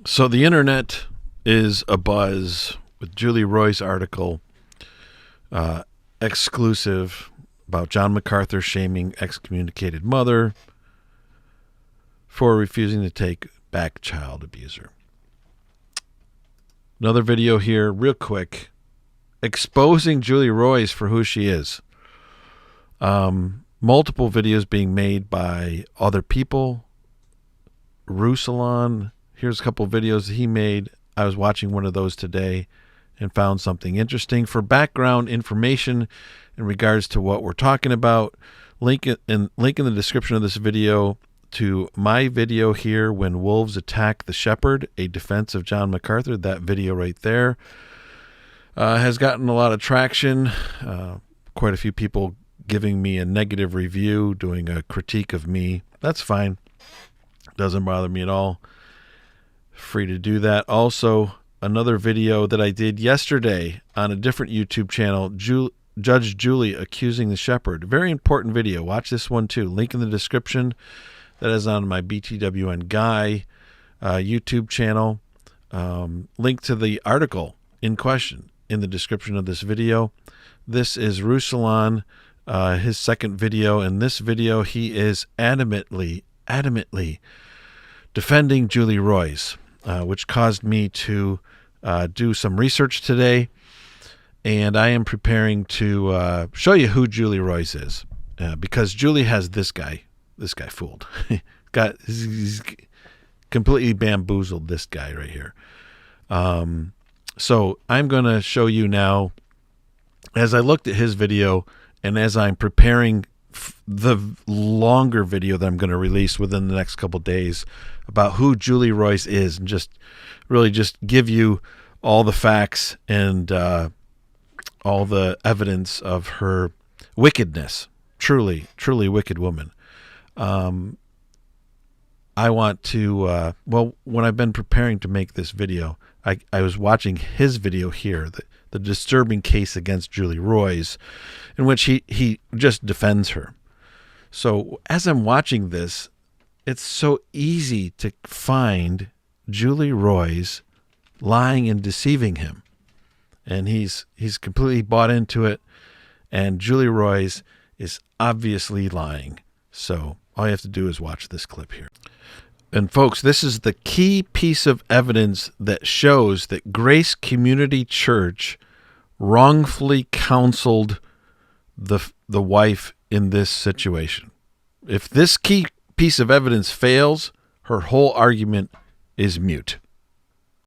So the internet is abuzz with Julie Roy's article, exclusive, about John MacArthur shaming excommunicated mother for refusing to take back child abuser. Another video here, real quick, exposing Julie Roy's for who she is. Multiple videos being made by other people. Ruslan, here's a couple videos he made. I was watching one of those today and found something interesting. For background information in regards to what we're talking about, link in the description of this video to my video here, When Wolves Attack the Shepherd, a defense of John MacArthur. That video right there has gotten a lot of traction. Quite a few people giving me a negative review, doing a critique of me. That's fine. Doesn't bother me at all. Free to do that. Also, another video that I did yesterday on a different YouTube channel, Judge Julie accusing the shepherd. Very important video. Watch this one too. Link in the description. That is on my BTWN Guy YouTube channel. Link to the article in question in the description of this video. This is Ruslan, his second video. In this video, he is adamantly defending Julie Roy's, which caused me to do some research today, and I am preparing to show you who Julie Roy's is, because Julie has this guy fooled. He's completely bamboozled this guy right here. So I'm going to show you now, as I looked at his video and as I'm preparing the longer video that I'm going to release within the next couple days about who Julie Roy's is, and just really just give you all the facts and all the evidence of her wickedness. Truly wicked woman. I want to, when I've been preparing to make this video, I was watching his video here, the disturbing case against Julie Roy's, in which he just defends her. So as I'm watching this, it's so easy to find Julie Roy's lying and deceiving him. And he's completely bought into it, and Julie Roy's is obviously lying. So all you have to do is watch this clip here. And folks, this is the key piece of evidence that shows that Grace Community Church wrongfully counseled the wife in this situation. If this key piece of evidence fails, her whole argument is mute.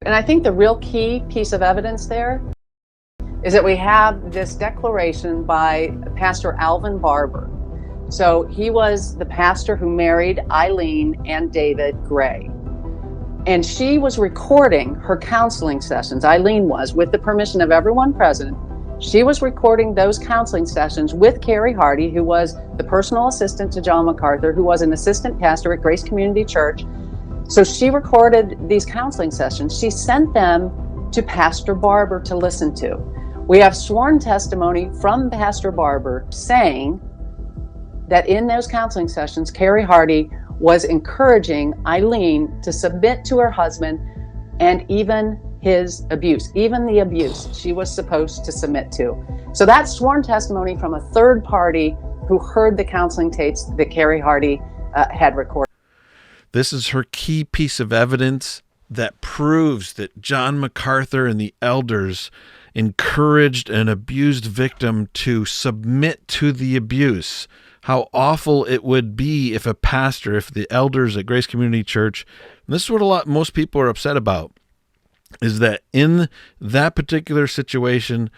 And I think the real key piece of evidence there is that we have this declaration by Pastor Alvin Barber. So he was the pastor who married Eileen and David Gray. And she was recording her counseling sessions. Eileen was, with the permission of everyone present. She was recording those counseling sessions with Carrie Hardy, who was the personal assistant to John MacArthur, who was an assistant pastor at Grace Community Church. So she recorded these counseling sessions. She sent them to Pastor Barber to listen to. We have sworn testimony from Pastor Barber saying that in those counseling sessions, Carrie Hardy was encouraging Eileen to submit to her husband, and even his abuse, even the abuse she was supposed to submit to. So that's sworn testimony from a third party who heard the counseling tapes that Carrie Hardy had recorded. This is her key piece of evidence that proves that John MacArthur and the elders encouraged an abused victim to submit to the abuse. How awful it would be if if the elders at Grace Community Church, and this is what most people are upset about, is that in that particular situation,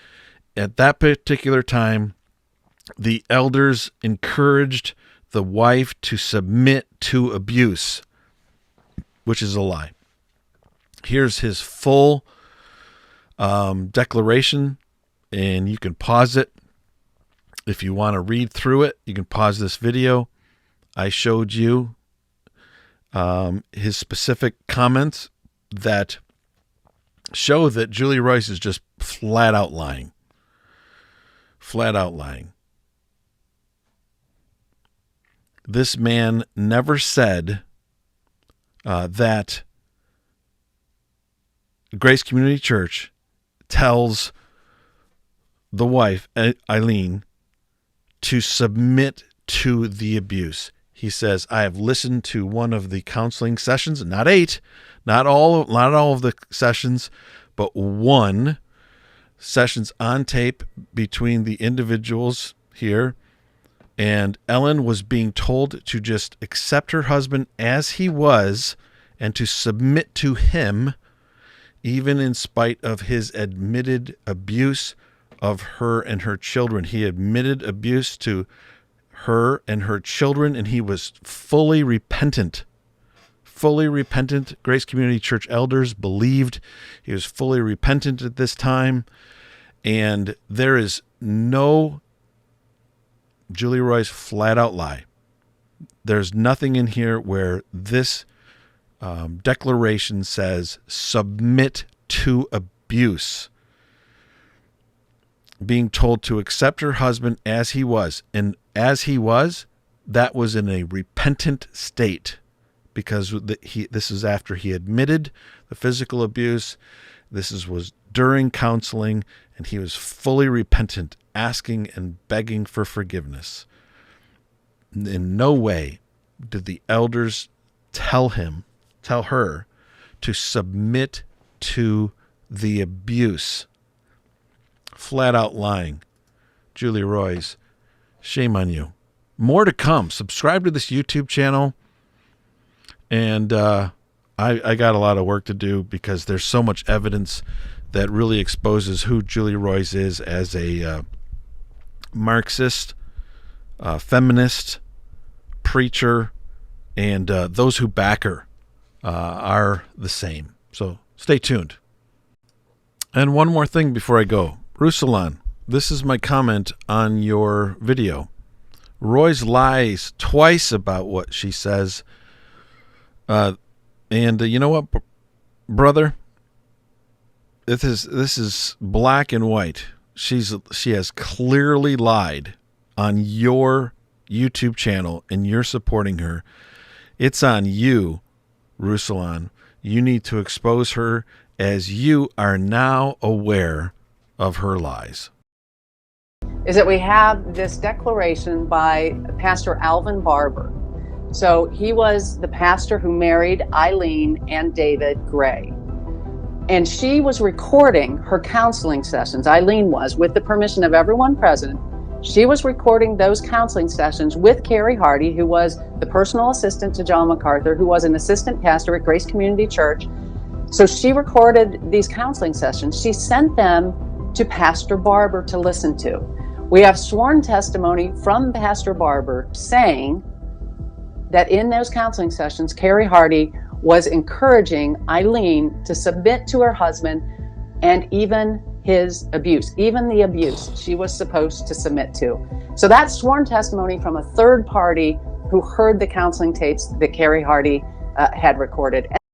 at that particular time, the elders encouraged the wife to submit to abuse, which is a lie. Here's his full declaration, and you can pause it. If you want to read through it, you can pause this video. I showed you his specific comments that show that Julie Roy's is just flat out lying. Flat out lying. This man never said that Grace Community Church tells the wife, Eileen, to submit to the abuse. He says, I have listened to one of the counseling sessions, not 8, not all of the sessions, but one sessions on tape between the individuals here. And Ellen was being told to just accept her husband as he was and to submit to him, even in spite of his admitted abuse of her and her children. He admitted abuse to her and her children, and he was fully repentant. Fully repentant. Grace Community Church elders believed he was fully repentant at this time. And there is no Julie Roy's flat out lie. There's nothing in here where this declaration says submit to abuse. Being told to accept her husband as he was. And as he was, that was in a repentant state, because this is after he admitted the physical abuse. This was during counseling, and he was fully repentant, asking and begging for forgiveness. In no way did the elders tell her to submit to the abuse. Flat out lying. Julie Roy's, shame on you. More to come. Subscribe to this YouTube channel. And I got a lot of work to do, because there's so much evidence that really exposes who Julie Roy's is as a Marxist, feminist, preacher, and those who back her are the same. So stay tuned. And one more thing before I go. Ruslan, this is my comment on your video. Roy's lies twice about what she says. And you know what, brother? This is black and white. She has clearly lied on your YouTube channel, and you're supporting her. It's on you, Ruslan. You need to expose her, as you are now aware of her lies. Is that we have this declaration by Pastor Alvin Barber. So he was the pastor who married Eileen and David Gray. And she was recording her counseling sessions. Eileen was, with the permission of everyone present. She was recording those counseling sessions with Carrie Hardy, who was the personal assistant to John MacArthur, who was an assistant pastor at Grace Community Church. So she recorded these counseling sessions. She sent them to Pastor Barber to listen to. We have sworn testimony from Pastor Barber saying that in those counseling sessions, Carrie Hardy was encouraging Eileen to submit to her husband, and even his abuse, even the abuse she was supposed to submit to. So that's sworn testimony from a third party who heard the counseling tapes that Carrie Hardy had recorded.